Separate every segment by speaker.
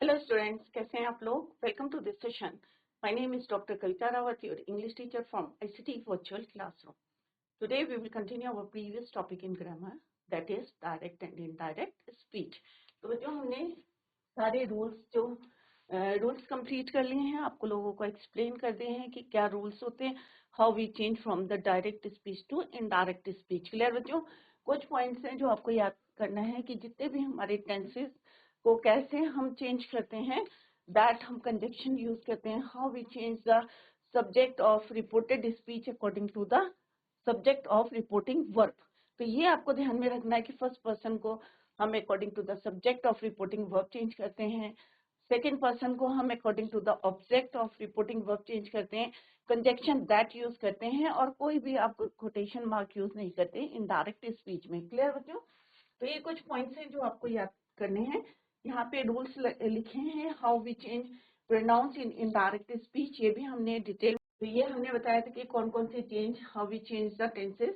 Speaker 1: Hello students, कैसे हैं आप लोग? Welcome to this session. My name is doctor Kavita Rawat, your English teacher from ICT virtual classroom. Today we will continue our previous topic in grammar, that is direct and indirect speech. तो बच्चों, हमने सारे rules complete कर लिए हैं, आपको लोगों को एक्सप्लेन कर दिए हैं कि क्या रूल्स होते हैं, how we change from the direct speech to indirect speech. Clear बच्चों? कुछ पॉइंट्स हैं जो आपको याद करना है कि जितने भी हमारे टेंसेस को कैसे हम चेंज करते हैं, दैट हम कंजक्शन यूज करते हैं, how we change the subject of reported speech according to the subject of reporting verb. तो ये आपको ध्यान में रखना है कि फर्स्ट पर्सन को हम according to the subject of reporting verb change करते हैं, सेकेंड पर्सन को हम according to the object of reporting verb change करते हैं, कंजक्शन दैट यूज करते हैं, और कोई भी आप कोटेशन मार्क यूज नहीं करते इनडायरेक्ट स्पीच में। क्लियर बच्चों? तो ये कुछ पॉइंट्स हैं जो आपको याद करने हैं। यहाँ पे रूल्स लिखे हैं, how we change pronouns in indirect speech, ये भी हमने डिटेल। तो ये हमने बताया था कि कौन कौन से change, how we change the tenses,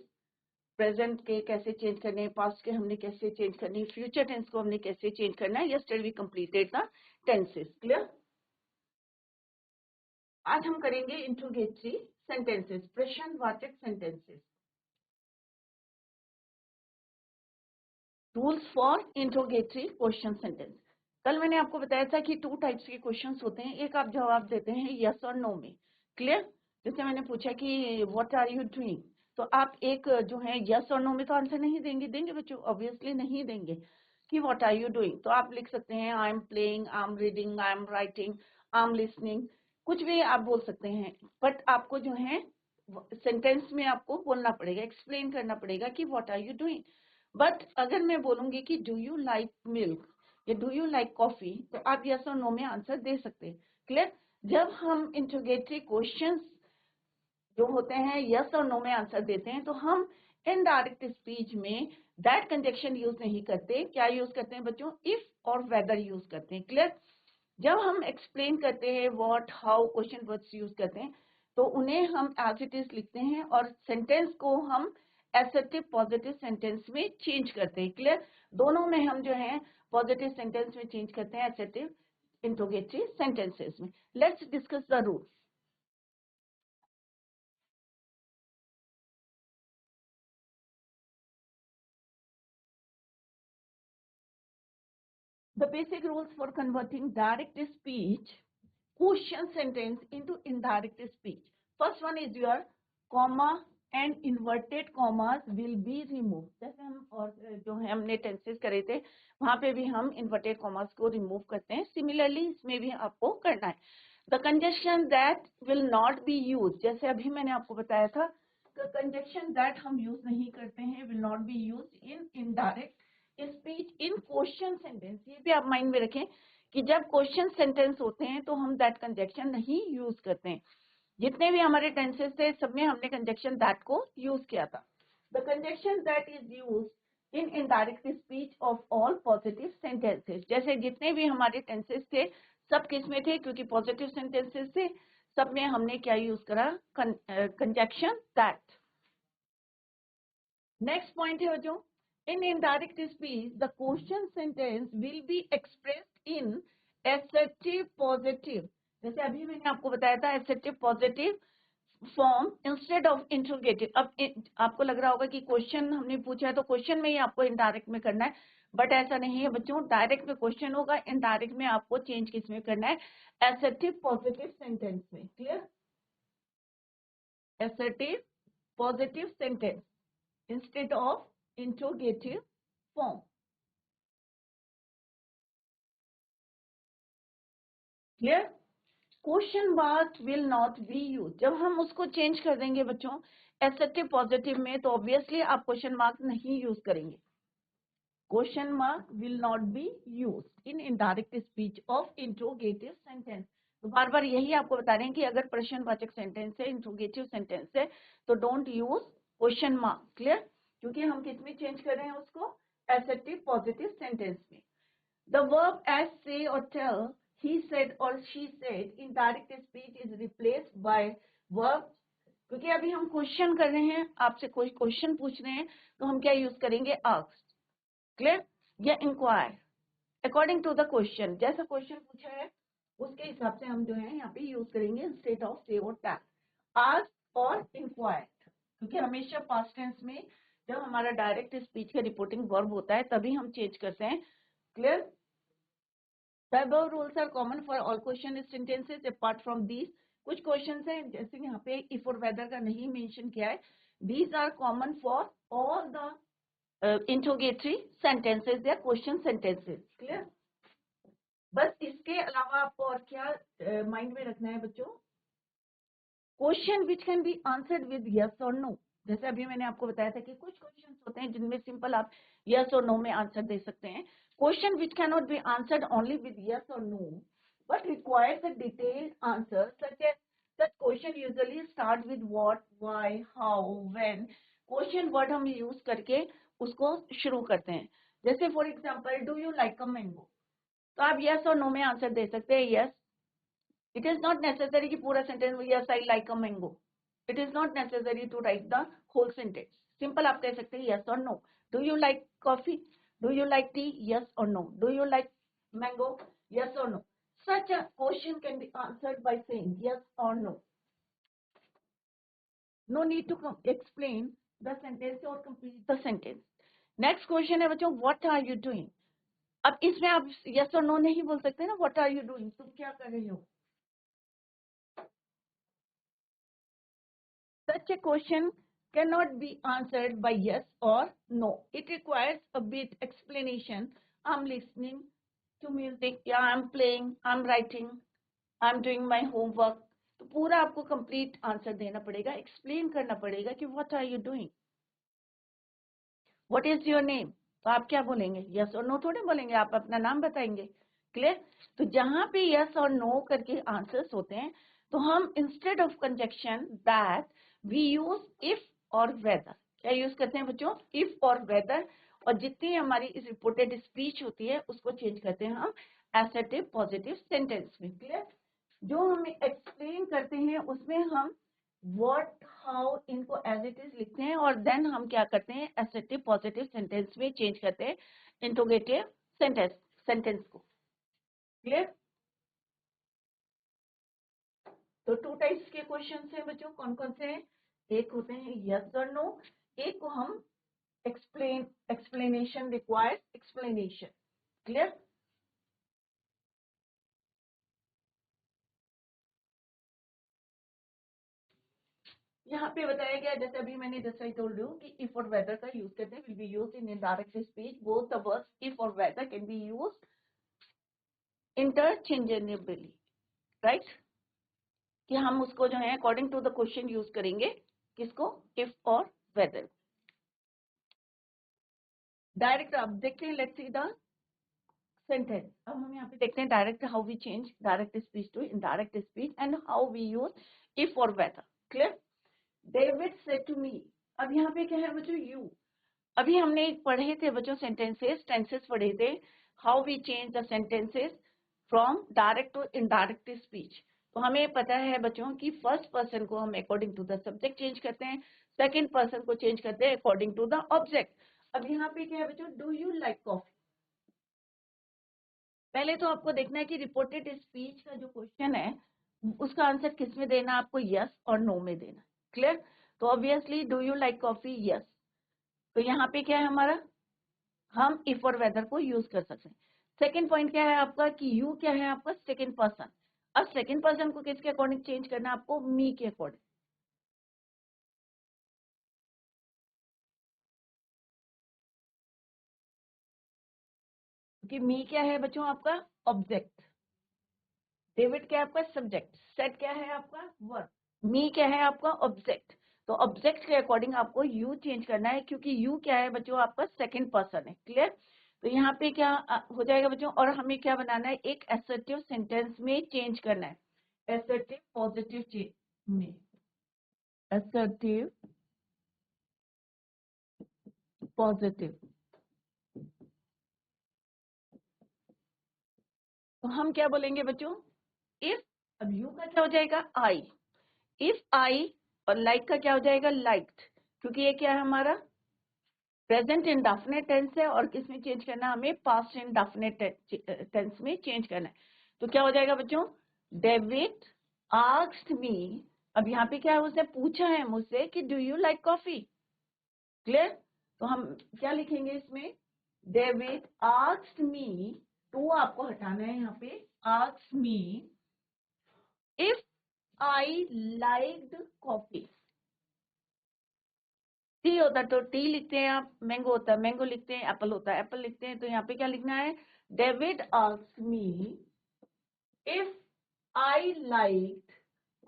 Speaker 1: present के कैसे चेंज करने हैं, पास्ट के हमने कैसे चेंज करने हैं, फ्यूचर टेंस को हमने कैसे चेंज करना है। Yesterday we completed the tenses. Clear? आज हम करेंगे इंट्रोगेटरी सेंटेंसेस, प्रश्नवाचक sentences. Rules for interrogatory question sentence. कल मैंने आपको बताया था कि 2 टाइप्स के क्वेश्चंस होते हैं, एक आप जवाब देते हैं यस और नो में। क्लियर? जैसे मैंने पूछा कि व्हाट आर यू डूइंग, तो आप एक जो है यस और नो में तो आंसर नहीं देंगे बच्चों, ऑब्वियसली नहीं देंगे कि व्हाट आर यू डूइंग। तो आप लिख सकते हैं I am playing, I am reading, I am writing, I am listening, कुछ भी आप बोल सकते हैं। बट आपको जो है सेंटेंस में आपको बोलना पड़ेगा, एक्सप्लेन करना पड़ेगा कि what are you doing. But अगर मैं बोलूंगी कि डू यू लाइक मिल्क या डू यू लाइक कॉफी, तो आप यस और नो में आंसर दे सकते हैं। क्लियर? जब हम इंट्रोगेटरी क्वेश्चंस जो होते हैं यस और नो में आंसर देते हैं, तो हम इनडायरेक्ट स्पीच में दैट कंजक्शन यूज नहीं करते। क्या यूज करते हैं बच्चों? इफ और वेदर यूज करते हैं। क्लियर? जब हम एक्सप्लेन करते हैं what, how, question words use करते हैं, तो उन्हें हम एज इट इज लिखते हैं और सेंटेंस को हम एसर्टिव पॉजिटिव सेंटेंस में चेंज करते हैं। क्लियर? दोनों में हम जो है पॉजिटिव सेंटेंस में चेंज करते हैं, एसर्टिव इंट्रोगेटरी सेंटेंसेस में। Let's discuss the rule. The basic rules for converting direct speech question sentence into indirect speech. First one is your comma and inverted commas will be removed. जैसे हम और जो है हमने टेंसेस करे थे, वहां पे भी हम inverted commas को रिमूव करते हैं। सिमिलरली इसमें भी आपको करना है। The conjunction that will not be used, जैसे अभी मैंने आपको बताया था, कंजक्शन दैट हम यूज नहीं करते हैं, will not be used in indirect speech in question sentence. ये भी आप माइंड में रखें कि जब क्वेश्चन सेंटेंस होते हैं तो हम दैट कंजक्शन नहीं यूज करते हैं। जितने भी हमारे टेंसेस थे सब में हमने कंजक्शन दैट को यूज किया था। The conjunction that is used in indirect speech of all positive sentences. जैसे जितने भी हमारे टेंसेस थे सब किस में थे? क्योंकि पॉजिटिव सेंटेंसेस थे, सब में हमने क्या यूज करा? Conjunction that. नेक्स्ट पॉइंट है बच्चों, in indirect speech the question sentence will be expressed in assertive positive। जैसे अभी मैंने आपको बताया था assertive positive form instead of interrogative. अब आपको लग रहा होगा कि क्वेश्चन हमने पूछा है तो क्वेश्चन में ही आपको इनडायरेक्ट में करना है, बट ऐसा नहीं है बच्चों। डायरेक्ट में क्वेश्चन होगा, इनडायरेक्ट में आपको चेंज किस में करना है? assertive पॉजिटिव सेंटेंस में। Clear? assertive positive sentence instead of interrogative form। Clear? Question mark will not be use. जब हम उसको चेंज कर देंगे बच्चों एसर्टिव पॉजिटिव में, तो ऑब्वियसली आप क्वेश्चन मार्क नहीं यूज करेंगे। Question mark will not be use in indirect speech of interrogative sentence. तो बार बार यही आपको बता रहे हैं कि अगर प्रश्नवाचक सेंटेंस है, इंट्रोगेटिव सेंटेंस है, तो don't use question mark. Clear? क्योंकि हम किस में चेंज कर रहे हैं उसको? एसर्टिव पॉजिटिव सेंटेंस में। The verb as say or tell, he said or she said in direct speech is replaced by verb। क्योंकि अभी हम क्वेश्चन कर रहे हैं, आपसे कोई क्वेश्चन पूछ रहे हैं, तो हम क्या यूज करेंगे? ask। क्लियर? या inquire. According to the question, जैसा क्वेश्चन पूछा है उसके हिसाब से हम जो है यहाँ पे यूज करेंगे इंस्टेड ऑफ से और दैट, आस्क और इंक्वायर्ड, क्योंकि हमेशा पास्ट टेंस में जब हमारा डायरेक्ट स्पीच का रिपोर्टिंग वर्ब होता है तभी हम चेंज करते हैं। Clear? The above rules are common for all question sentences apart from these. कुछ क्वेश्चंस हैं जैसे यहाँ पे if और whether का नहीं मेंशन किया है. These are common for all the interrogatory sentences या question sentences. Clear? बस इसके अलावा आपको और क्या माइंड में रखना है बच्चों? Question which can be answered with yes और नो. जैसे अभी मैंने आपको बताया था कि कुछ क्वेश्चन होते हैं जिनमें सिंपल आप यस और नो में आंसर दे सकते हैं. Question which can not be answered only with yes और no but requires a detailed answer, such question usually start with what, why, how, when. Question word हम यूज करके उसको शुरू करते हैं. जैसे for example, do you like a mango, तो आप यस और नो में आंसर दे सकते हैं. Yes, it is not necessary कि पूरा sentence में yes I like a mango. It is not necessary to write the whole sentence. Simple आप कह सकते हैं yes or no. Do you like coffee? Do you like tea? Yes or no. Do you like mango? Yes or no. Such a question can be answered by saying yes or no. No need to explain the sentence or complete the sentence. Next question है बच्चों, what are you doing? अब इसमें आप yes or no नहीं बोल सकते ना. What are you doing? तुम क्या कर रही हो? Such a question cannot be answered by yes or no. It requires a bit explanation. I'm listening to music, yeah, I'm playing, I'm writing, I'm doing my homework. तो पूरा आपको complete answer देना पड़ेगा, explain करना पड़ेगा कि what are you doing? What is your name? तो आप क्या बोलेंगे? Yes or no थोड़े बोलेंगे, आप अपना नाम बताएंगे. Clear? तो जहाँ पे yes और no करके answers होते हैं, तो हम instead of conjunction that we use if और whether. क्या यूज करते हैं बच्चों? if और whether. और जितनी हमारी इस रिपोर्टेड स्पीच होती है उसको चेंज करते हैं हम assertive पॉजिटिव सेंटेंस में. क्लियर? जो हम एक्सप्लेन करते हैं उसमें हम what, how इनको as it is लिखते हैं और then हम क्या करते हैं assertive पॉजिटिव सेंटेंस में चेंज करते हैं इंट्रोगेटिव सेंटेंस को. क्लियर? तो टू टाइप्स के क्वेश्चन हैं बच्चों. कौन कौन से हैं? एक होते हैं यस और नो, एक को हम एक्सप्लेनेशन रिक्वायर्ड एक्सप्लेनेशन. क्लियर? यहाँ पे बताया गया जैसे अभी मैंने जैसा ही टोल्ड यू कि इफ और वेदर का यूज करते हैं, will be used in indirect speech. Both the words if और whether can be used interchangeably. Right? कि हम उसको जो है according to the question use करेंगे. किसको? इफ और वेदर. डायरेक्ट अब देखते हैं, लेट्स सी द सेंटेंस. अब हम यहाँ पे देखते हैं direct how we change direct speech to indirect speech and how we use if और whether. Clear? David said to me. अब यहाँ पे क्या है बच्चों? यू. अभी हमने एक पढ़े थे बच्चों सेंटेंसेस, टेंसेस पढ़े थे, how we change the sentences from direct to indirect speech. तो हमें पता है बच्चों कि फर्स्ट पर्सन को हम according to the subject change करते हैं, सेकंड पर्सन को चेंज करते हैं अकॉर्डिंग टू द ऑब्जेक्ट. अब यहाँ पे क्या है बच्चों? Do you like coffee. पहले तो आपको देखना है कि रिपोर्टेड स्पीच का जो क्वेश्चन है उसका आंसर किस में देना, आपको यस और नो में देना. क्लियर? तो obviously do you like coffee, yes. तो यहाँ पे क्या है हमारा? हम इफ और वेदर को यूज कर सकते हैं. सेकंड पॉइंट क्या है आपका कि यू क्या है आपका? Second person. अब सेकंड पर्सन को किसके अकॉर्डिंग चेंज करना है आपको? मी के अकॉर्डिंग. क्योंकि मी क्या है बच्चों आपका? ऑब्जेक्ट. डेविड क्या है आपका? सब्जेक्ट. सेट क्या है आपका? वर्ब. मी क्या है आपका? ऑब्जेक्ट. तो ऑब्जेक्ट के अकॉर्डिंग आपको यू चेंज करना है क्योंकि यू क्या है बच्चों आपका? सेकंड पर्सन है. क्लियर? तो यहाँ पे क्या हो जाएगा बच्चों? और हमें क्या बनाना है? एक असर्टिव सेंटेंस में चेंज करना है. असर्टिव पॉजिटिव चेंज में. Assertive positive. तो हम क्या बोलेंगे बच्चों? इफ. अब यू का क्या हो जाएगा? आई. If I. और लाइक का क्या हो जाएगा? लाइक्ड. क्योंकि ये क्या है हमारा? प्रेजेंट इंडेफिनिट टेंस है और किस में चेंज करना है हमें, पास्ट इंडेफिनिट टेंस में चेंज करना है। तो क्या हो जाएगा बच्चों, डेविड आस्क्ड मी, अब यहाँ पे क्या है, उसने पूछा है मुझसे कि do you like coffee. Clear, तो हम क्या लिखेंगे इसमें, डेविड आस्क्ड मी, टू आपको हटाना है यहाँ पे, asked me if I liked coffee. T होता है तो टी लिखते हैं आप, मैंगो होता है मैंगो लिखते हैं, एप्पल होता है एप्पल लिखते हैं। तो यहाँ पे क्या लिखना है, David asked me if I liked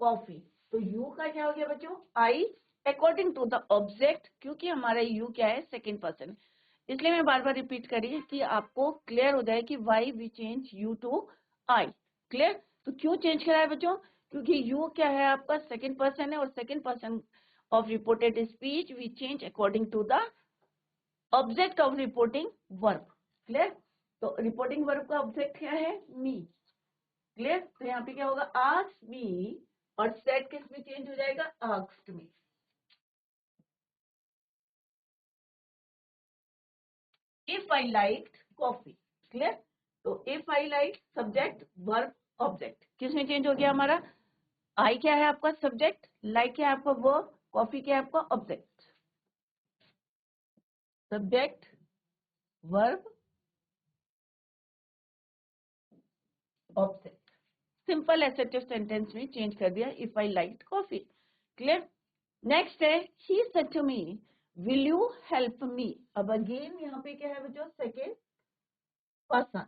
Speaker 1: coffee. तो यू का क्या हो गया बच्चों, I according to the object, क्योंकि हमारा यू क्या है, सेकंड पर्सन, इसलिए मैं बार बार रिपीट करी कि आपको क्लियर हो जाए कि why we change you to I. Clear, तो क्यों चेंज करा है बच्चों, क्योंकि यू क्या है आपका सेकंड पर्सन है, और second person of reported speech we change according to the object of reporting verb. Clear, तो reporting verb का object क्या है, me. Clear, तो यहाँ पे क्या होगा, ask me, और said किस में चेंज हो जाएगा, asked me. If I liked coffee. Clear, तो if I liked subject verb object किस में चेंज हो गया हमारा, I क्या है आपका subject, like क्या है आपका verb, coffee क्या है आपका object. Subject verb object, simple assertive sentence में चेंज कर दिया, if I liked coffee. Clear, next है, he said to me will you help me. अब अगेन यहाँ पे क्या है बच्चों, सेकेंड पर्सन,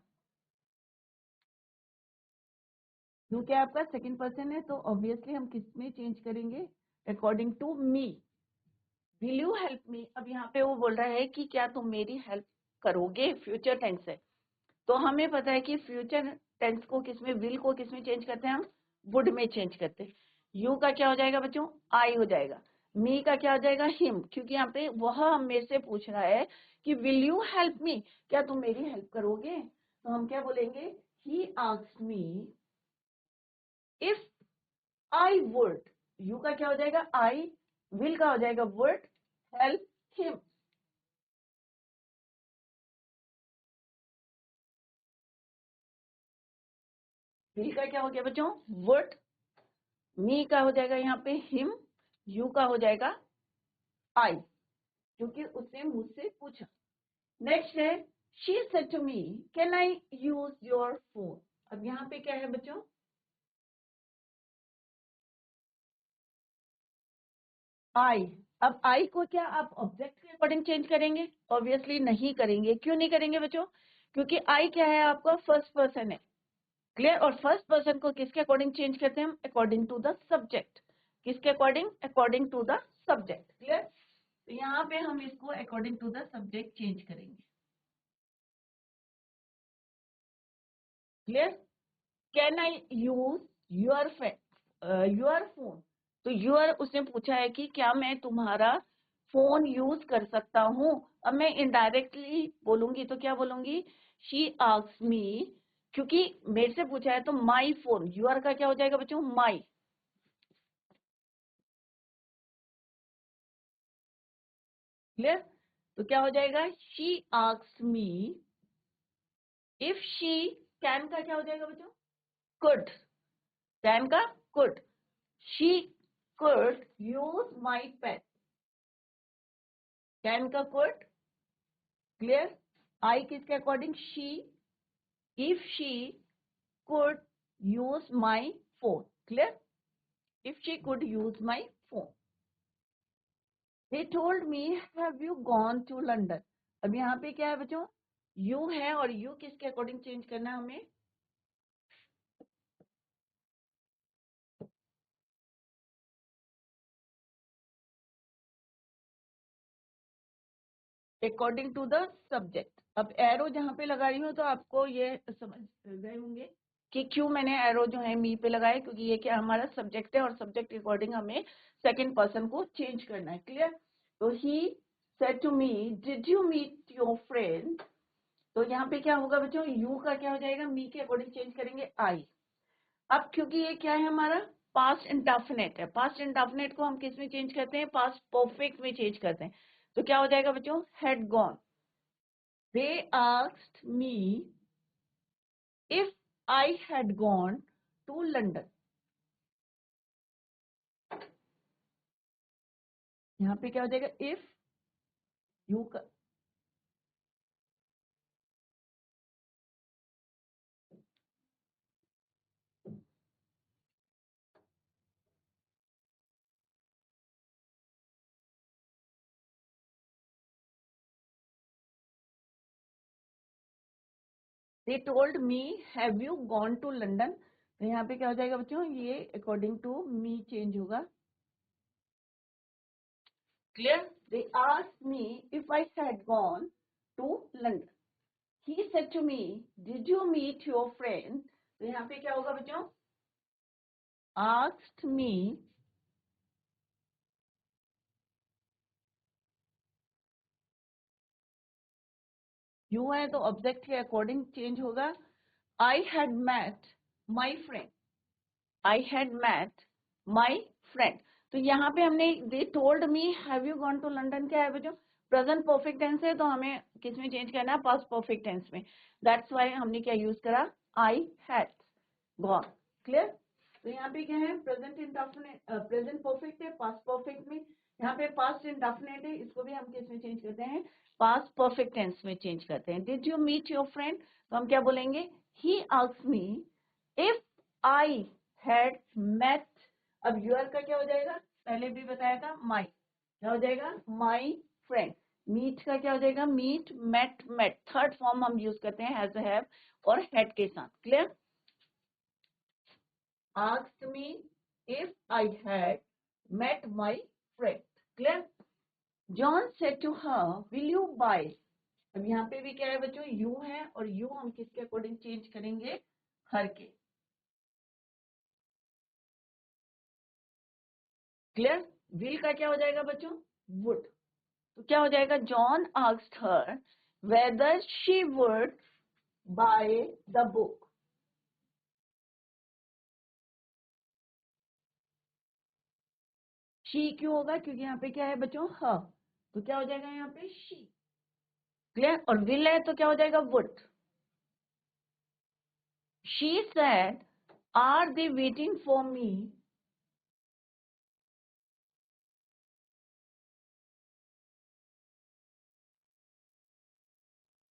Speaker 1: यू क्या आपका सेकेंड पर्सन है, तो ऑब्वियसली हम किस में चेंज करेंगे, according to me, will you help me. अब यहाँ पे वो बोल रहा है कि क्या तुम मेरी हेल्प करोगे, फ्यूचर टेंस है, तो हमें पता है कि फ्यूचर टेंस को किसमें, विल को किसमें चेंज करते हैं हम, वुड में चेंज करते हैं। यू का क्या हो जाएगा बच्चों, आई हो जाएगा, मी का क्या हो जाएगा, हिम, क्योंकि यहाँ पे वह हम मेरे से पूछ रहा है कि विल यू हेल्प मी, क्या तुम मेरी हेल्प करोगे, तो हम क्या बोलेंगे, he asked me if I would, you का क्या हो जाएगा, आई, विल का हो जाएगा वुड, हेल्प हिम। विल का क्या हो गया बच्चों, वुड, मी का हो जाएगा यहाँ पे हिम, यू का हो जाएगा आई, क्योंकि उसने मुझसे पूछा। नेक्स्ट है, she said to me can I use your phone. अब यहाँ पे क्या है बच्चों, आई, अब आई को क्या आप ऑब्जेक्ट के अकॉर्डिंग चेंज करेंगे, ऑब्वियसली नहीं करेंगे। क्यों नहीं करेंगे बच्चों, क्योंकि आई क्या है आपका फर्स्ट पर्सन है। क्लियर, और फर्स्ट पर्सन को किसके अकॉर्डिंग चेंज करते हैं हम, अकॉर्डिंग टू द सब्जेक्ट, किसके according, according to the subject. Clear, तो यहाँ पे हम इसको according to the subject change करेंगे। Clear, can I use your your phone, तो योर उसने पूछा है कि क्या मैं तुम्हारा फोन यूज कर सकता हूँ। अब मैं इनडायरेक्टली बोलूंगी तो क्या बोलूंगी, शी आस्क्ड मी, क्योंकि मेरे से पूछा है तो माई फोन, योर का क्या हो जाएगा बच्चों, माई। क्लियर, तो क्या हो जाएगा, she asked me if she, can का क्या हो जाएगा बच्चों, कुड, कैन का could, she could use my pen, can का could। क्लियर, आई किसके according, she, if she could use my phone। Clear, if she could use my phone, they told me have you gone to London। अब यहाँ पे क्या है बच्चों, you है, और यू किसके अकॉर्डिंग चेंज करना है हमें, अकॉर्डिंग टू द सब्जेक्ट। अब एरो जहाँ पे लगा रही हूँ तो आपको ये समझ गए होंगे कि क्यों मैंने एरो जो है मी पे लगाया, क्योंकि ये क्या हमारा सब्जेक्ट है, और सब्जेक्ट के अकॉर्डिंग हमें सेकंड पर्सन को चेंज करना है। क्लियर, तो he said to me did you meet your friend, तो यहाँ पे क्या होगा बच्चों, यू का क्या हो जाएगा, मी के अकॉर्डिंग चेंज करेंगे आई। अब क्योंकि ये क्या है हमारा पास्ट इंडेफिनिट है, पास्ट इंडेफिनिट को हम किस में चेंज करते हैं, पास्ट परफेक्ट में चेंज करते हैं। तो क्या हो जाएगा बच्चों, had gone. They asked me if I had gone to London. यहाँ पे क्या हो जाएगा, if you they told me have you gone to London. तो यहाँ पे क्या हो जाएगा बच्चों, ये according to me चेंज होगा. Clear? They asked me if I had gone to London. He said to me, did you meet your friend? तो यहाँ पे क्या होगा बच्चों, asked me यू है तो ऑब्जेक्ट के अकॉर्डिंग चेंज होगा. I had met my friend. I had met my friend. तो यहाँ पे हमने they told me have you gone to London क्या है बच्चों, प्रेजेंट परफेक्ट टेंस है, तो हमें किस में चेंज करना है, पास्ट परफेक्ट टेंस में. दैट्स वाई हमने क्या यूज करा, आई हैड गॉन. क्लियर? तो यहाँ पे क्या है, प्रेजेंट इंडेफिनिट, प्रेजेंट परफेक्ट है पास्ट परफेक्ट में. यहाँ पे पास्ट इंडेफिनिट है, इसको भी हम किस में चेंज करते हैं, पास्ट परफेक्ट टेंस में चेंज करते हैं. Did you meet your friend, तो हम क्या बोलेंगे, he asked me if I had met. अब यूर का क्या हो जाएगा, पहले भी बताया था, माई क्या हो जाएगा, माई फ्रेंड. मीट का क्या हो जाएगा, meet met met. Third form हम यूज करते हैं हैज हैव और हैड के साथ. Clear? asked me if I had met my friend. Clear? John said to her, will you buy. अब यहाँ पे भी क्या है बच्चों, यू है, और यू हम किसके अकॉर्डिंग चेंज करेंगे, हर के. क्लियर? विल का क्या हो जाएगा बच्चों, वुड. तो क्या हो जाएगा, John asked her whether she would buy the book. She क्यों होगा, क्योंकि यहाँ पे क्या है बच्चों, ह. तो क्या हो जाएगा यहाँ पे, शी. क्लियर? और विल है तो क्या हो जाएगा, would. She said, are they waiting for me?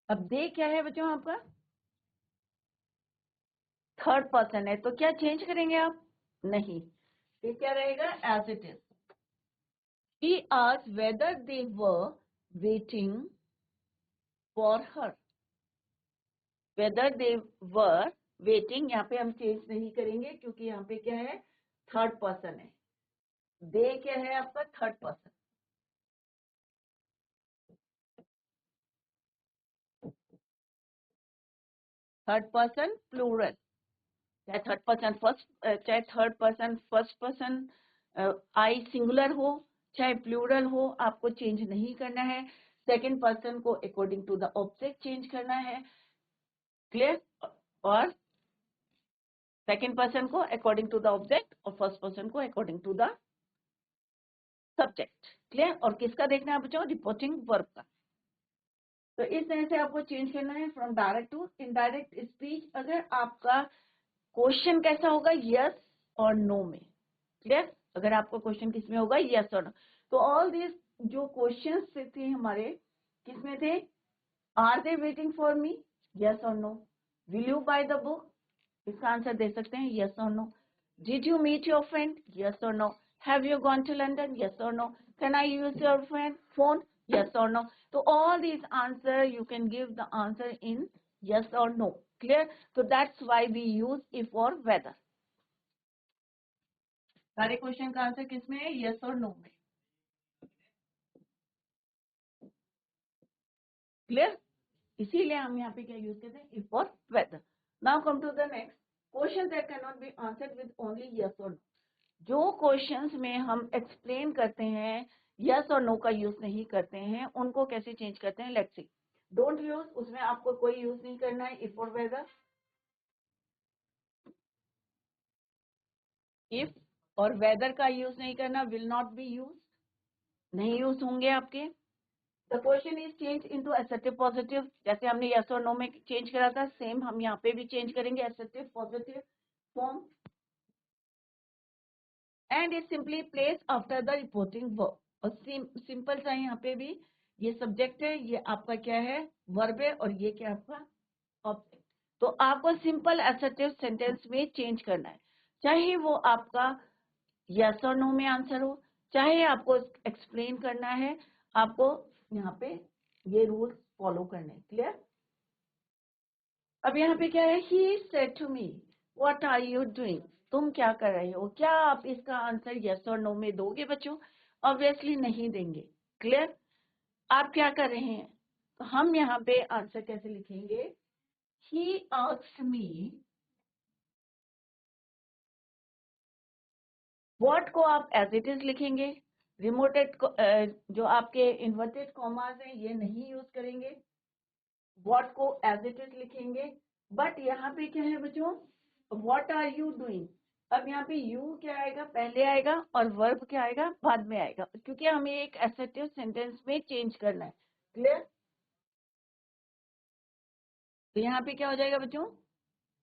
Speaker 1: अब दे क्या है बच्चों आपका, थर्ड पर्सन है, तो क्या चेंज करेंगे आप, नहीं. ये क्या रहेगा, as it is. She asked whether they were waiting for her. Whether they were waiting, यहाँ पे हम चेंज नहीं करेंगे क्योंकि यहाँ पे क्या है, थर्ड पर्सन है. दे क्या है आपका, third person. Third person plural, चाहे थर्ड पर्सन फर्स्ट, चाहे third person first person, I singular हो चाहे प्लूरल हो, आपको चेंज नहीं करना है. सेकंड पर्सन को according to the object change करना है. क्लियर? और सेकंड पर्सन को अकॉर्डिंग टू द ऑब्जेक्ट और फर्स्ट पर्सन को according to the subject. Clear? और किसका देखना है बच्चों, रिपोर्टिंग वर्ब का. तो इस तरह से आपको चेंज करना है from direct to indirect speech. अगर आपका क्वेश्चन कैसा होगा, यस और नो में. क्लियर? अगर आपका क्वेश्चन किसमें होगा, यस और नो. तो ऑल दिस जो क्वेश्चंस थे हमारे, किसमें थे, are they waiting for me, yes और no. Will you buy the book, इसका आंसर दे सकते हैं यस और no. Did you meet your friend, yes और no. Have you gone to London, yes और no. Can I use your phone, yes or no. So all these answer you can give the answer in yes or no. Clear? So that's why we use if or whether. सारे question का answer किसमें है, yes और no में. Clear? इसीलिए हम यहाँ पे क्या यूज करते हैं, if or whether. Now come to the next question that cannot be answered with only yes or no. जो क्वेश्चंस में हम एक्सप्लेन करते हैं, यस और नो का यूज नहीं करते हैं, उनको कैसे चेंज करते हैं, लेट्स सी. डोंट यूज, उसमें आपको कोई यूज नहीं करना है इफ और वेदर. इफ और वेदर का यूज नहीं करना, विल नॉट बी यूज, नहीं यूज होंगे आपके. The question is change into assertive positive, जैसे हमने यस और नो में चेंज करा था, सेम हम यहाँ पे भी चेंज करेंगे assertive positive form, and it simply place after the reporting verb. और सिंपल सा यहाँ पे भी, ये सब्जेक्ट है, ये आपका क्या है, वर्ब है, और ये क्या आपका ऑब्जेक्ट। तो आपको सिंपल एसर्टिव सेंटेंस में चेंज करना है, चाहे वो आपका यस और नो में आंसर हो, चाहे आपको एक्सप्लेन करना है, आपको यहाँ पे ये रूल्स फॉलो करने हैं। क्लियर? अब यहाँ पे क्या है, he said to me what are you doing, तुम क्या कर रहे हो। क्या आप इसका आंसर यस और नो में दोगे बच्चों? ऑब्वियसली नहीं देंगे। क्लियर? आप क्या कर रहे हैं, तो हम यहाँ पे आंसर कैसे लिखेंगे, ही आस्क्ड मी, व्हाट को आप एज इट इज लिखेंगे, रिमोटेड जो आपके इन्वर्टेड कॉमास हैं ये नहीं यूज करेंगे, व्हाट को एज इट इज लिखेंगे। बट यहाँ पे क्या है बच्चों, व्हाट आर यू डूइंग, अब यहाँ पे यू क्या आएगा, पहले आएगा, और वर्ब क्या आएगा, बाद में आएगा, क्योंकि हमें एक एसर्टिव सेंटेंस में चेंज करना है। क्लियर? तो यहाँ पे क्या हो जाएगा बच्चों,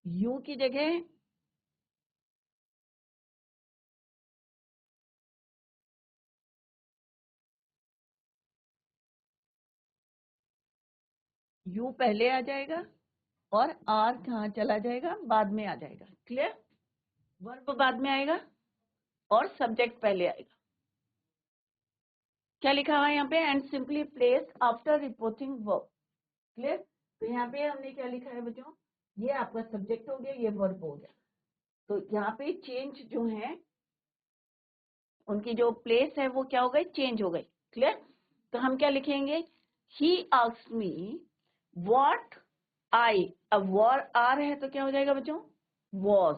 Speaker 1: यू की जगह यू पहले आ जाएगा, और आर कहाँ चला जाएगा, बाद में आ जाएगा। क्लियर? वर्ब बाद में आएगा और सब्जेक्ट पहले आएगा। क्या लिखा हुआ है यहाँ पे, and simply place after reporting verb. Clear? तो यहाँ पे हमने क्या लिखा है बच्चों, ये आपका सब्जेक्ट हो गया, ये वर्ब हो गया। तो यहाँ पे चेंज जो है, उनकी जो प्लेस है वो क्या हो गई, चेंज हो गई। क्लियर? तो हम क्या लिखेंगे, ही आस्क्ड मी व्हाट आई, अब वॉर आर है तो क्या हो जाएगा बच्चों, was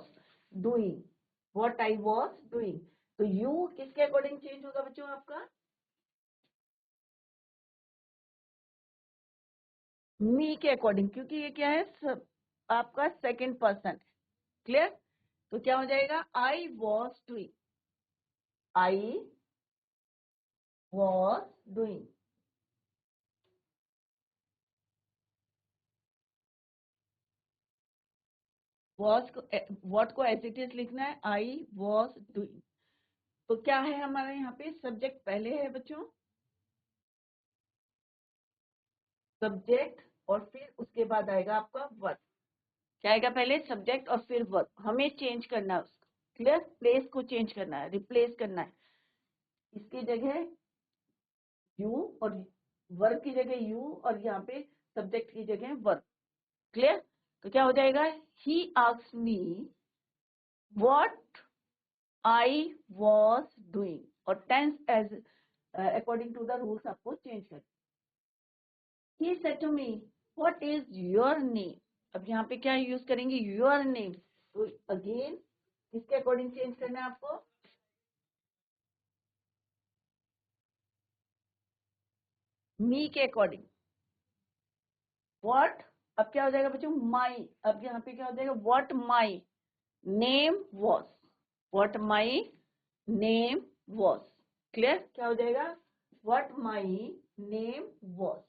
Speaker 1: doing, what I was doing. तो यू किसके अकॉर्डिंग चेंज होगा बच्चों आपका, मी के अकॉर्डिंग, क्योंकि ये क्या है आपका सेकंड पर्सन। क्लियर? तो क्या हो जाएगा, आई was doing, I was doing, was को व्हाट को एज इट इज लिखना है, आई वॉज डूइंग। तो क्या है हमारे यहाँ पे, सब्जेक्ट पहले है बच्चों, सब्जेक्ट, और फिर उसके बाद आएगा आपका वर्ब। क्या आएगा पहले, सब्जेक्ट और फिर वर्ब। हमें चेंज करना है उसको। क्लियर? प्लेस को चेंज करना है, रिप्लेस करना है, इसकी जगह यू, और वर्ब की जगह यू, और यहाँ पे सब्जेक्ट की जगह वर्ब। क्लियर? तो क्या हो जाएगा, he asked me what I was doing, और tense as according to the rules आपको चेंज कर। He said to me what is your name, अब यहाँ पे क्या यूज करेंगे, योर नेम। तो अगेन किसके अकॉर्डिंग चेंज करना है आपको, मी के अकॉर्डिंग। व्हाट, अब क्या हो जाएगा बच्चों, माई, अब यहाँ पे क्या हो जाएगा, what my name was, what my name was. Clear? क्या हो जाएगा, what my name was.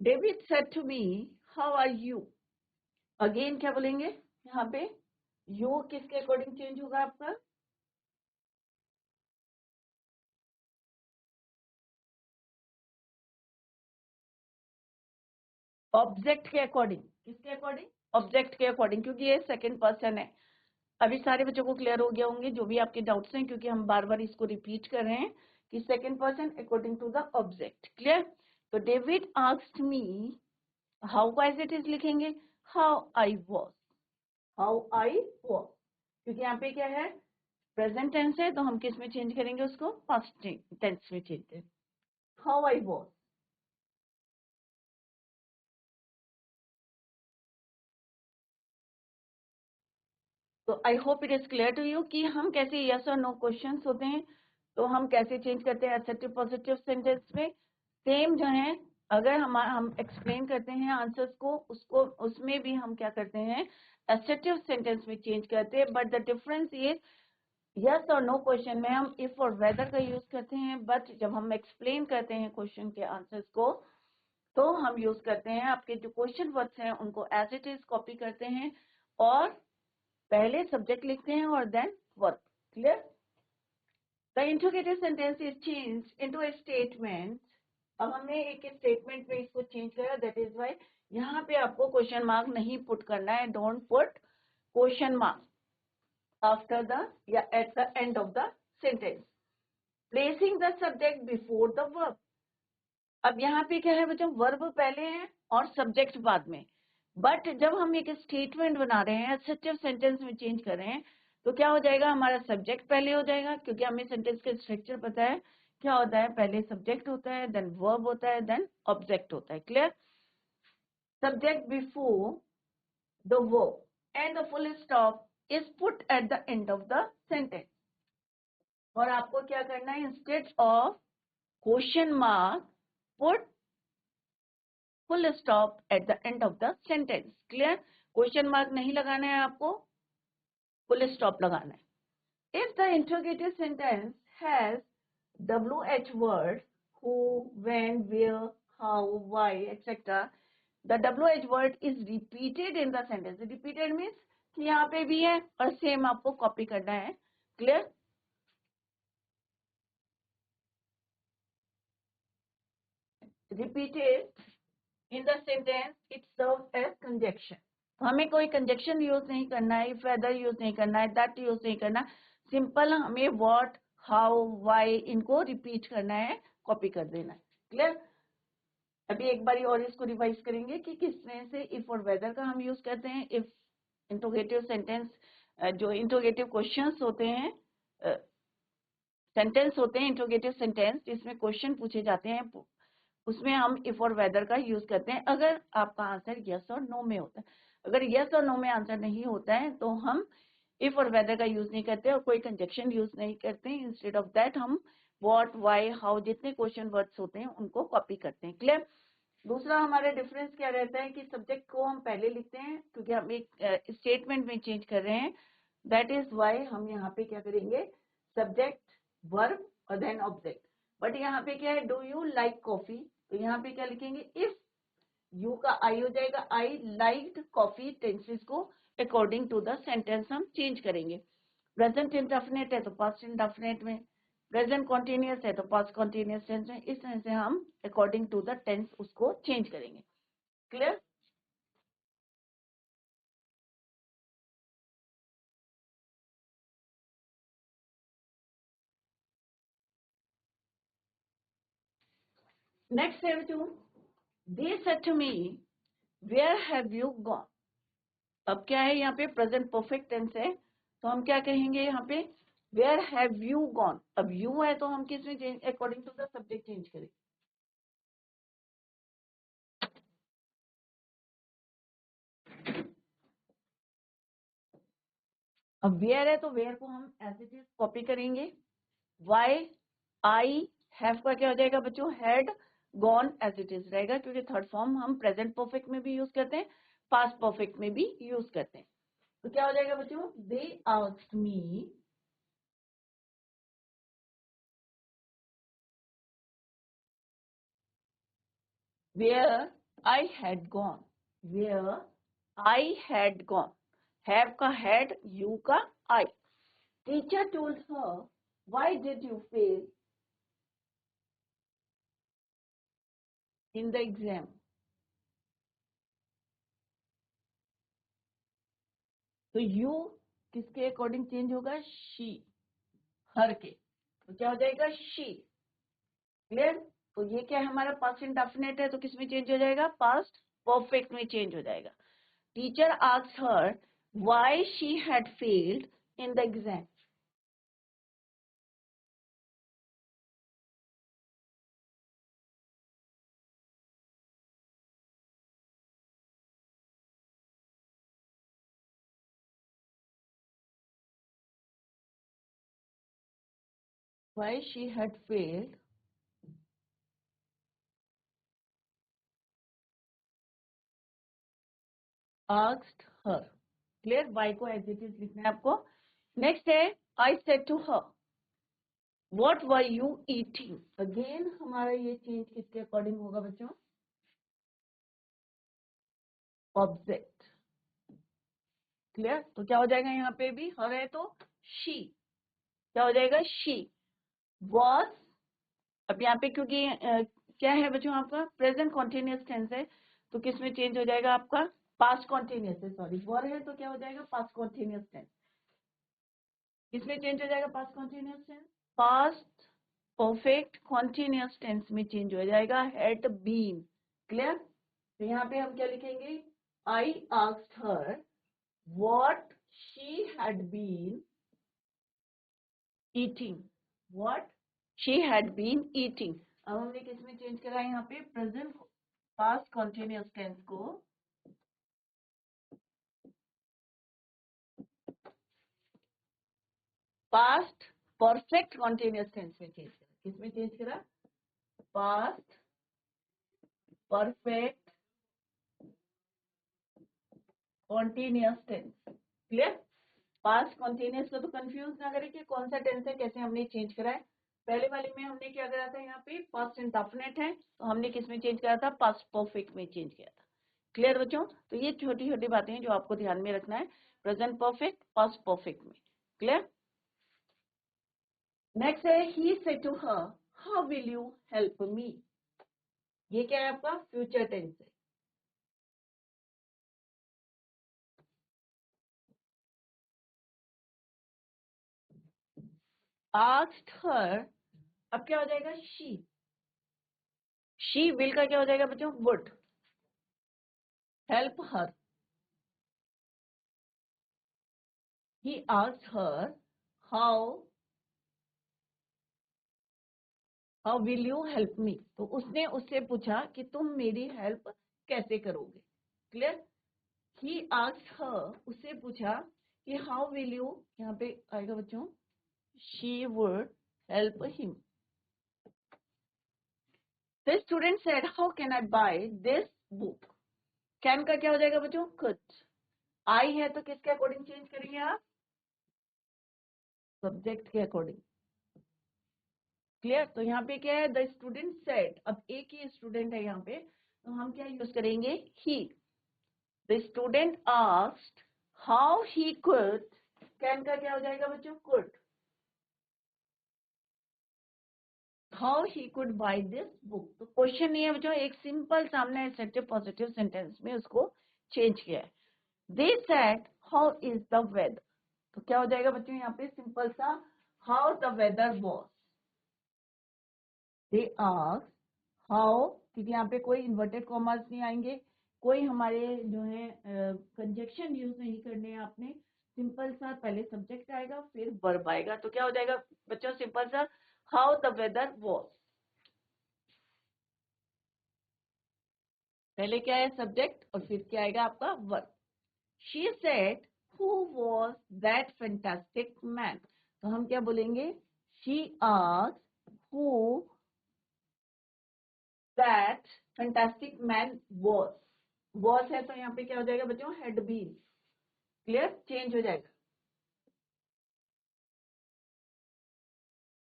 Speaker 1: David said to me how are you, again क्या बोलेंगे यहाँ पे, यू किसके अकॉर्डिंग चेंज होगा आपका, ऑब्जेक्ट के अकॉर्डिंग। किसके अकॉर्डिंग, ऑब्जेक्ट के अकॉर्डिंग, क्योंकि ये सेकंड पर्सन है। अभी सारे बच्चों को क्लियर हो गया होंगे जो भी आपके डाउट्स हैं, क्योंकि हम बार बार इसको रिपीट कर रहे हैं कि second person according to the object. Clear? तो डेविड आस्क्ड मी, हाउ को एज इट इज लिखेंगे, how I was, how I was, क्योंकि यहाँ पे क्या है, प्रेजेंट टेंस है, तो हम किस में चेंज करेंगे उसको, पास्ट टेंस में चेंज करेंगे, हाउ आई वॉज। तो I hope it is clear to you कि हम कैसे यस और नो क्वेश्चंस होते हैं तो हम कैसे चेंज करते हैं एसर्टिव पॉजिटिव सेंटेंस में। सेम जो है अगर हम एक्सप्लेन करते हैं आंसर्स को, उसको उसमें भी हम क्या करते हैं, एसेटिव सेंटेंस में चेंज करते हैं, but the difference is yes और नो क्वेश्चन में हम इफ और वेदर का यूज करते हैं, बट जब हम एक्सप्लेन करते हैं क्वेश्चन के आंसर्स को तो हम यूज करते हैं आपके जो क्वेश्चन वर्ड्स हैं उनको एज इट इज कॉपी करते हैं और पहले सब्जेक्ट लिखते हैं और then verb. Clear? The interrogative sentence is change into a statement. अब हमने एक स्टेटमेंट में इसको चेंज करा, दैट इज वाई यहाँ पे आपको क्वेश्चन मार्क नहीं पुट करना है। Don't put question mark after the या at the end of the sentence, placing the subject before the verb। अब यहाँ पे क्या है बच्चों, वर्ब पहले है और सब्जेक्ट बाद में, बट जब हम एक स्टेटमेंट बना रहे हैं, एसेटिव सेंटेंस में चेंज कर रहे हैं, तो क्या हो जाएगा, हमारा सब्जेक्ट पहले हो जाएगा, क्योंकि हमें सेंटेंस का स्ट्रक्चर पता है। क्या होता है, पहले सब्जेक्ट होता है, देन वर्ब होता है, देन ऑब्जेक्ट होता है। Clear? Subject before the verb and the full stop is put at the end of the sentence। और आपको क्या करना है, instead of question mark put full stop at the end of the sentence. Clear? Question mark नहीं लगाना है, आपको full stop लगाना है। If the interrogative sentence has WH word who, when, where, how, why, etc. The WH word is repeated in the sentence। Repeated means कि यहाँ पे भी है और सेम आपको कॉपी करना है। Clear? Repeated in the sentence, it serves as conjunction। हमें कोई कंजक्शन यूज नहीं करना है, इफ वेदर यूज नहीं करना है, दैट यूज नहीं करना, सिंपल हमें व्हाट, हाउ, व्हाई इनको रिपीट करना है, कॉपी कर देना है। क्लियर? अभी एक बारी और इसको रिवाइज करेंगे कि किस तरह से इफ और वेदर का हम यूज करते हैं। इफ इंट्रोगेटिव सेंटेंस, जो इंट्रोगेटिव क्वेश्चंस होते हैं, सेंटेंस होते हैं इंट्रोगेटिव सेंटेंस जिसमें क्वेश्चन पूछे जाते हैं, उसमें हम इफ और वेदर का यूज करते हैं अगर आपका आंसर यस और नो में होता है। अगर यस और नो में आंसर नहीं होता है तो हम इफ और वेदर का यूज नहीं करते और कोई कंजक्शन यूज नहीं करते। इंस्टेड ऑफ दैट हम व्हाट, व्हाई, हाउ जितने क्वेश्चन वर्ड्स होते हैं उनको कॉपी करते हैं। क्लियर? दूसरा हमारा डिफरेंस क्या रहता है कि सब्जेक्ट को हम पहले लिखते हैं क्योंकि हम एक स्टेटमेंट में चेंज कर रहे हैं। दैट इज वाई हम यहाँ पे क्या करेंगे, सब्जेक्ट, वर्ब और देन ऑब्जेक्ट। बट यहाँ पे क्या है, डू यू लाइक कॉफी, तो यहाँ पे क्या लिखेंगे, इफ यू का आई हो जाएगा, आई लाइक्ड कॉफी, टेंसेस को अकॉर्डिंग टू द सेंटेंस हम चेंज करेंगे। प्रेजेंट इंडेफिनिट है तो पास्ट इंडेफिनिट में, प्रेजेंट कॉन्टिन्यूअस है तो पास्ट कॉन्टिन्यूअस टेंस में, इस तरह से हम अकॉर्डिंग टू द टेंस उसको चेंज करेंगे। क्लियर? नेक्स्ट है two, they said to me where have you gone. अब क्या है, यहाँ पे प्रेजेंट परफेक्ट टेंस है तो हम क्या कहेंगे यहाँ पे, वेयर हैव यू गॉन। अब यू है तो हम किस में change, according to the subject change करेंगे। अब वेयर है तो वेयर को हम एज इट इज कॉपी करेंगे। वाई, आई, हैव का क्या हो जाएगा बच्चों, had, gone as it is रहेगा क्योंकि थर्ड फॉर्म हम प्रेजेंट परफेक्ट में भी यूज करते हैं, पास्ट परफेक्ट में भी यूज करते हैं। तो क्या हो जाएगा बच्चों, they asked me where I had gone, where I had gone, have का हैड, यू का I. Teacher told her why did you fail in the exam. तो यू किसके अकॉर्डिंग चेंज होगा, शी, हर के, तो क्या हो जाएगा, शी। क्लियर? तो ये क्या है, हमारा पास्ट इंडेफिनिट है तो किस में चेंज हो जाएगा, पास्ट परफेक्ट में चेंज हो जाएगा। Teacher asked her why she had failed in the exam. Why she had failed asked her. Clear, y को एज इट इज लिखना है आपको. नेक्स्ट है I said to her, what were you eating? Again हमारा ये change किसके according होगा बच्चों? ऑब्जेक्ट. क्लियर, तो क्या हो जाएगा यहाँ पे भी? हर है तो she. क्या हो जाएगा? she was. अब यहाँ पे क्योंकि क्या है बच्चों आपका प्रेजेंट कॉन्टिन्यूअस टेंस है, तो किस में चेंज हो जाएगा आपका? पास्ट कॉन्टिन्यूअस है, सॉरी वर है तो क्या हो जाएगा? Past continuous tense. किसमें चेंज हो जाएगा? Past continuous tense. Past perfect continuous tense में चेंज हो जाएगा, हैड बीन. क्लियर, तो यहाँ पे हम क्या लिखेंगे? I asked her what she had been eating. What she had been eating. अब हमने किसमें चेंज करा है यहाँ पे? प्रेजेंट पास्ट कॉन्टिन्यूअस टेंस को पास्ट परफेक्ट कॉन्टिन्यूअस टेंस में चेंज करा. किसमें चेंज करा? Past perfect continuous tense. Clear, past continuous को तो कंफ्यूज ना करें कि कौन सा टेंस है, कैसे हमने चेंज करा है. पहले वाले में हमने क्या करा था? यहाँ पे पास्ट इंडेफिनिट है तो हमने किस में चेंज करा था? पास्ट परफेक्ट में चेंज किया था. क्लियर बच्चों, तो ये छोटी छोटी बातें हैं जो आपको ध्यान में रखना है प्रेजेंट परफेक्ट पास्ट परफेक्ट में. क्लियर, नेक्स्ट है he said to her, how will you help me? ये क्या है आपका? फ्यूचर टेंस है. asked her, अब क्या हो जाएगा? she will का क्या हो जाएगा बच्चों? would. help her, he asked her how will you help me? तो उसने उससे पूछा कि तुम मेरी हेल्प कैसे करोगे. क्लियर, he asked her, उससे पूछा कि how will you, यहाँ पे आएगा बच्चों she would help him. The student said, how can I buy this book? Can का क्या हो जाएगा बच्चों? could. I है तो किसके अकॉर्डिंग चेंज करेंगे आप? सब्जेक्ट के अकॉर्डिंग. क्लियर, तो यहाँ पे क्या है? The student said. अब एक ही स्टूडेंट है यहाँ पे तो हम क्या यूज करेंगे? He. The student asked how he could. Can का क्या हो जाएगा बच्चों? Could. How he could buy this book. तो क्वेश्चन नहीं है बच्चों, एक सिंपल सामने एसेटिव पॉजिटिव सेंटेंस में उसको चेंज किया है. They said how is the weather. तो क्या हो जाएगा बच्चों यहाँ पे? सिंपल सा how the weather was. They asked how, क्योंकि यहाँ पे कोई इन्वर्टेड कॉमर्स नहीं आएंगे, कोई हमारे जो है कंजक्शन यूज नहीं करने हैं आपने. सिंपल सा पहले सब्जेक्ट आएगा फिर वर्ब आएगा. तो क्या हो जाएगा बच्चों? सिंपल सा हाउ द वेदर वॉज. पहले क्या है? सब्जेक्ट और फिर क्या आएगा आपका? Verb. She said who was that fantastic man. तो हम क्या बोलेंगे? She asked who that fantastic man was. Was है तो यहाँ पे क्या हो जाएगा बच्चों? Had been. क्लियर, चेंज हो जाएगा.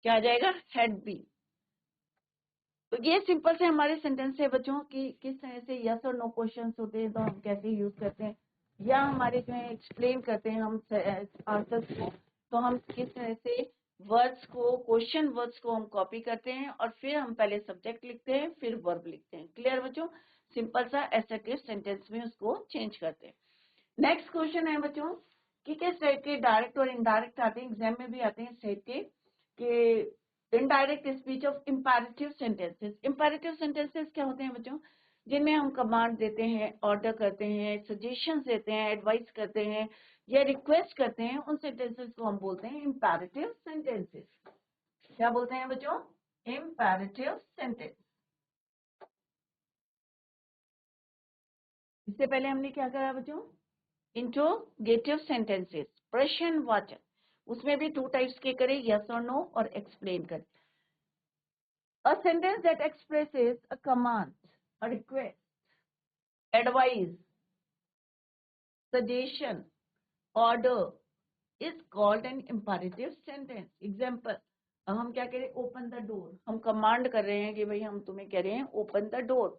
Speaker 1: क्या आ जाएगा? Had been. तो ये सिंपल से हमारे सेंटेंस है बच्चों कि किस तरह से यस और नो क्वेश्चंस होते हैं तो हम कैसे यूज करते हैं, या हमारे जो है एक्सप्लेन करते हैं हम आंसर्स को, तो हम किस तरह से वर्ड्स को, क्वेश्चन वर्ड्स को हम कॉपी करते हैं और फिर हम पहले सब्जेक्ट लिखते हैं फिर वर्ब लिखते हैं. क्लियर बच्चों, सिंपल सा एसर्टिव सेंटेंस में उसको चेंज करते हैं. नेक्स्ट क्वेश्चन है बच्चों कि किस टाइप के डायरेक्ट और इनडायरेक्ट आते हैं, एग्जाम में भी आते हैं इस टाइप के indirect speech of imperative sentences. Imperative sentences क्या होते हैं बच्चों? जिनमें हम कमांड देते हैं, ऑर्डर करते हैं, सजेशंस देते हैं, एडवाइस करते हैं या रिक्वेस्ट करते हैं, उन सेंटेंसेस को हम बोलते हैं इंपैरेटिव सेंटेंसेस. क्या बोलते हैं बच्चों? Imperative sentence. इससे पहले हमने क्या करा बच्चों? इंट्रोगेटिव सेंटेंसेस, प्रश्नवाचक, उसमें भी 2 टाइप्स के करें, यस और नो और एक्सप्लेन करें. A sentence that expresses a command, a request, advice suggestion, order is called an imperative sentence. Example, अब हम क्या करें, open the door, हम command कर रहे हैं कि भाई हम तुम्हें कह रहे हैं open the door,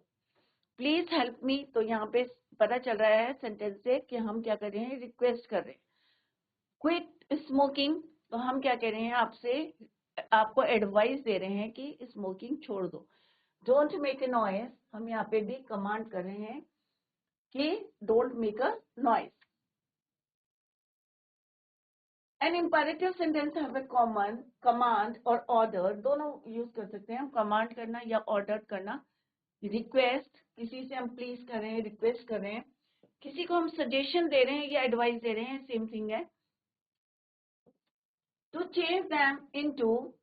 Speaker 1: please help me, तो यहाँ पे पता चल रहा है सेंटेंस से कि हम क्या कर रहे हैं, रिक्वेस्ट कर रहे हैं. क्विट स्मोकिंग, तो हम क्या कह रहे हैं, आपको एडवाइस दे रहे हैं कि स्मोकिंग छोड़ दो. डोंट मेक ए नॉइज, हम यहाँ पे भी कमांड कर रहे हैं कि don't make a noise. An imperative sentence have a common command और ऑर्डर, दोनों यूज कर सकते हैं हम, कमांड करना या ऑर्डर करना. रिक्वेस्ट, किसी से हम प्लीज कर रहे हैं, रिक्वेस्ट कर रहे हैं, किसी को हम सजेशन दे रहे हैं या एडवाइस दे रहे हैं, सेम थिंग है. To change them into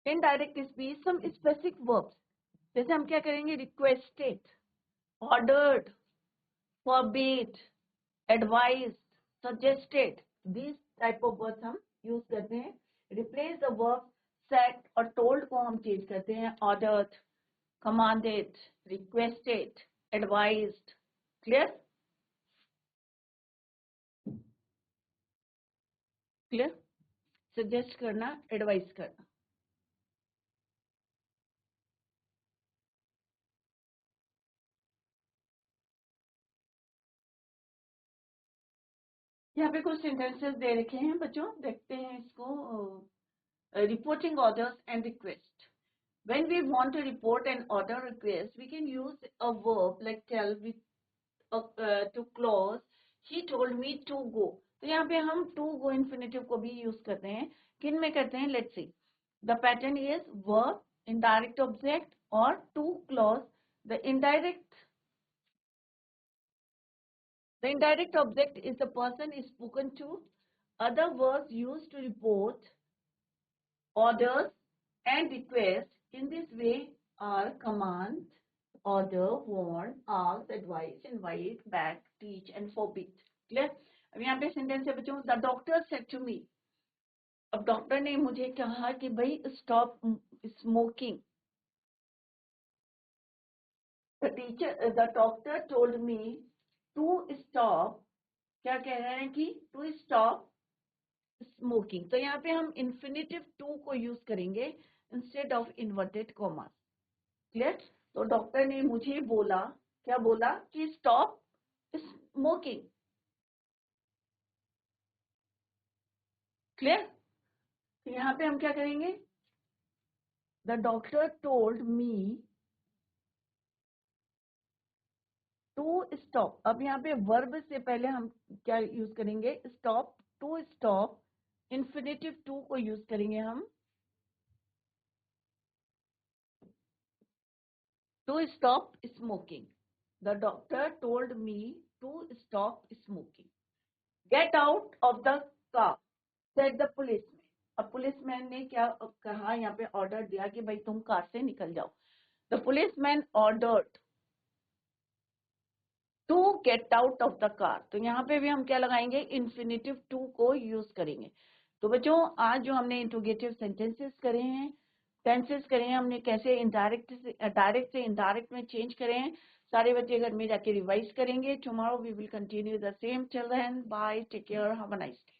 Speaker 1: indirect speech, some specific verbs, जैसे हम क्या करेंगे, requested, ordered, forbade, advised, suggested, these type of words हम use करते हैं. Replace the verb said और told को हम change करते हैं ordered, commanded, requested, advised. Clear? Clear? Suggest करना, advise करना. यहाँ पे कुछ sentences दे रखे हैं बच्चों, देखते हैं इसको. Reporting orders and request. When we want to report an order request, we can use a verb like tell with to clause. He told me to go. तो यहाँ पे हम to go infinitive को भी यूज करते हैं. किन में करते हैं, let's see. The pattern is verb, indirect object और to clause. The indirect object is the person is spoken to. Other words used to report orders and request in this way are command, order, warn, ask, advise, invite, beg, teach and forbid. Clear? अब यहाँ पे sentence है बच्चों, the doctor said to me. अब doctor ने मुझे कहा कि भाई stop smoking. the doctor told me to stop, क्या कह रहे हैं कि to stop स्मोकिंग. तो यहाँ पे हम इन्फिनिटिव टू को यूज करेंगे instead of inverted comma. Clear? तो डॉक्टर ने मुझे बोला, क्या बोला, कि स्टॉप स्मोकिंग. क्लियर? तो यहाँ पे हम क्या करेंगे, the doctor told me to stop. अब यहाँ पे वर्ब से पहले हम क्या यूज करेंगे, stop. To stop infinitive to को यूज करेंगे हम, to stop smoking. The doctor told me to stop smoking. Get out of the car said the policeman. अब पुलिसमैन ने क्या कहा, यहाँ पे ऑर्डर दिया कि भाई तुम कार से निकल जाओ. The policeman ordered to get out of the car. तो यहाँ पे भी हम क्या लगाएंगे, इन्फिनिटिव टू को यूज करेंगे. तो बच्चों आज जो हमने इंट्रोगेटिव सेंटेंसेस करे हैं, टेंसेस करे हैं, हमने कैसे डायरेक्ट से इनडायरेक्ट में चेंज करे हैं, सारे बच्चे घर में जाके रिवाइज करेंगे. Tomorrow we will continue the same. Till then bye, take care, have a nice day.